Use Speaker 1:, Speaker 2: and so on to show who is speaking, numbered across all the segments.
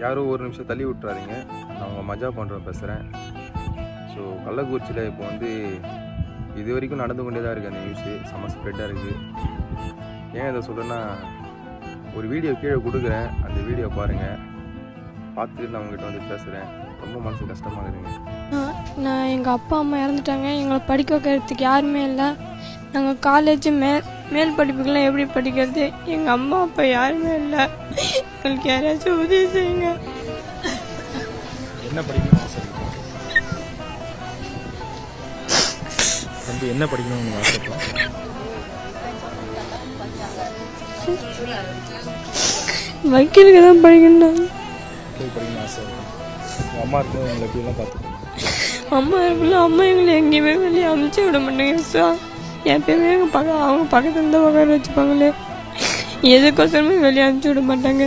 Speaker 1: யாரும் ஒரு நிமிஷம் தள்ளி விட்டுறாதீங்க. நான் உங்கள் மஜா பண்ணுறேன் பேசுகிறேன். ஸோ கள்ளக்குறிச்சியில் இப்போ இது வரைக்கும் நடந்து கொண்டே தான் இருக்குது. அந்த நியூஸு செம்ம ஸ்ப்ரெட்டாக இருக்குது. ஏன் இதை சொல்கிறேன்னா, ஒரு வீடியோ கீழே கொடுக்குறேன், அந்த வீடியோ பாருங்கள். பார்த்துட்டு நான் உங்கள்கிட்ட பேசுகிறேன். ரொம்ப மனசு கஷ்டமாக இருக்குதுங்க.
Speaker 2: நான் எங்கள் அப்பா அம்மா இறந்துட்டாங்க. எங்களை படிக்க வைக்கிறதுக்கு யாருமே இல்லை. நாங்கள் காலேஜ் மேல் படிப்புக்கெல்லாம் எப்படி படிக்கிறது? எங்கள் அம்மா அப்பா யாருமே இல்லை. எங்களுக்கு யாராச்சும் உதவி செய்யுங்க.
Speaker 3: என்ன படிக்கணும்னு ஆசை இருக்கு? தம்பி என்ன படிக்கணும்னு ஆசைப்பா?
Speaker 2: வக்கீலுக்கு தான் படிக்கணும்.
Speaker 3: படிக்கணும்னு ஆசை இருக்கு. உங்கள் அம்மா இருக்கும் எங்களை எப்படிலாம் பார்த்துக்கணும்?
Speaker 2: அம்மா இருக்குல்ல, அம்மா எங்களை எங்கேயுமே வெளியே அனுப்பிச்சி விட மாட்டேங்க சார். எப்பயுமே அவங்க பக்கத்துல தான் உட்கார வச்சுப்பாங்களே. எதுக்கோசரமே வெளியே அனுப்பிச்சி விட மாட்டாங்க.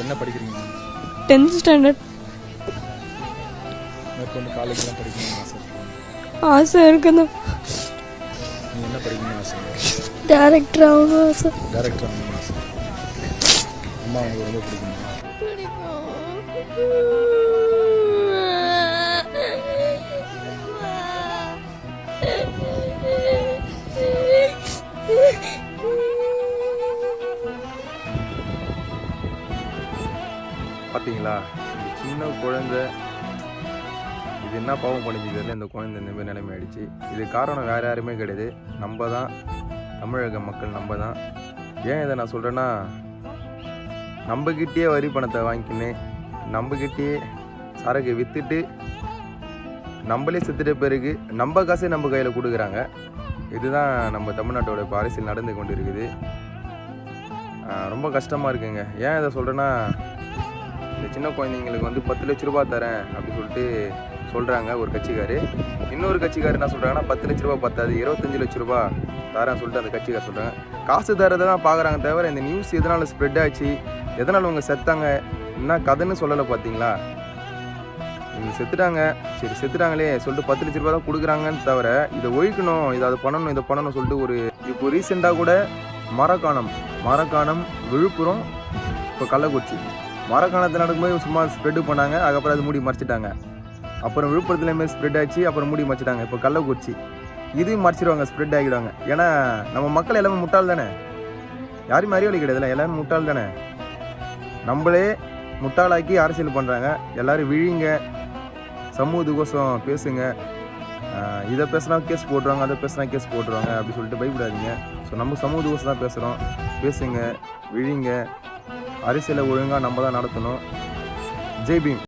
Speaker 3: என்ன படிக்கிறீங்க?
Speaker 2: 10th standard.
Speaker 3: மேற்கொண்டு காலேஜ்லாம் படிக்கணும்னு ஆசை இருக்கு?
Speaker 2: ஆசை இருக்குதான்.
Speaker 3: நீங்கள் என்ன படிக்கணும்னு ஆசை?
Speaker 2: டேரக்டர் ஆகணும் ஆசை.
Speaker 3: டேரக்டர் ஆகணும்னு ஆசை. அம்மா உங்களுக்கு ரொம்ப பிடிக்குமா?
Speaker 1: பார்த்தீங்களா, இந்த சின்ன குழந்தை இது என்ன பாவம் பண்ணிச்சுக்கிறதுல இந்த குழந்தை இந்த மாதிரி நிலைமை ஆயிடுச்சு. இது காரணம் வேறு யாருமே கிடையாது, நம்ம தான், தமிழக மக்கள் நம்ம தான். ஏன் இதை நான் சொல்கிறேன்னா, நம்மக்கிட்டே வரி பணத்தை வாங்கிக்கின்னு நம்மக்கிட்டே சரக்கு விற்றுட்டு நம்மளே செத்துட்ட பிறகு நம்ம காசே நம்ம கையில் கொடுக்குறாங்க. இதுதான் நம்ம தமிழ்நாட்டோட இப்போ அரசியல் நடந்து கொண்டு இருக்குது. ரொம்ப கஷ்டமாக இருக்குங்க. ஏன் இதை சொல்கிறேன்னா, இந்த சின்ன குழந்தைங்களுக்கு 10 லட்ச ரூபா தரேன் அப்படி சொல்லிட்டு சொல்கிறாங்க ஒரு கட்சிக்காரு. இன்னொரு கட்சிக்கார் என்ன சொல்கிறாங்கன்னா, 10 லட்ச ரூபா பத்தாது, 25 லட்ச ரூபா தரேன் சொல்லிட்டு அந்த கட்சிக்கார் சொல்கிறாங்க. காசு தரதை தான் பார்க்குறாங்க தவிர இந்த நியூஸ் எதனால் ஸ்ப்ரெட் ஆச்சு, எதனால் அவங்க செத்தாங்க, என்ன கதைன்னு சொல்லலை. பார்த்தீங்களா, இவங்க செத்துட்டாங்க, சரி செத்துட்டாங்களே சொல்லிட்டு 10 லட்ச ரூபா தான் கொடுக்குறாங்கன்னு தவிர இதை ஒழிக்கணும், இதை பண்ணணும், இதை பண்ணணும் சொல்லிட்டு இப்போ ரீசெண்டாக கூட மரக்காணம் விழுப்புரம், இப்போ கள்ளக்குறிச்சி மரக்காணத்தில் நடக்கும்போது சும்மா ஸ்ப்ரெட்டு பண்ணாங்க. அதுக்கப்புறம் அது மூடி மறைச்சிட்டாங்க. அப்புறம் விழுப்புரத்துல மாரி ஸ்ப்ரெட் ஆச்சு, அப்புறம் மூடி மறைச்சிட்டாங்க. இப்போ கள்ளக்குறிச்சி இதையும் மறைச்சிடுவாங்க, ஸ்ப்ரெட் ஆகிடுவாங்க. ஏன்னா நம்ம மக்கள் எல்லாமே முட்டாள் தானே, யாருமே அறிவாளி கிடையாதுல்ல, எல்லாரும் முட்டாள் தானே. நம்மளே முட்டாளாக்கி அரசியல் பண்ணுறாங்க. எல்லோரும் விழிங்க, சமூகத்துக்கோசம் பேசுங்க. இதை பேசுனா கேஸ் போட்டுருவாங்க, அதை பேசுனா கேஸ் போட்டுருவாங்க அப்படி சொல்லிட்டு பயப்படாதீங்க. ஸோ நம்ம சமூகத்துக்கோசம் தான் பேசுகிறோம். பேசுங்க, விழிங்க, அரசியலை ஒழுங்காக நம்ம தான் நடத்தணும். ஜெய் பீம்.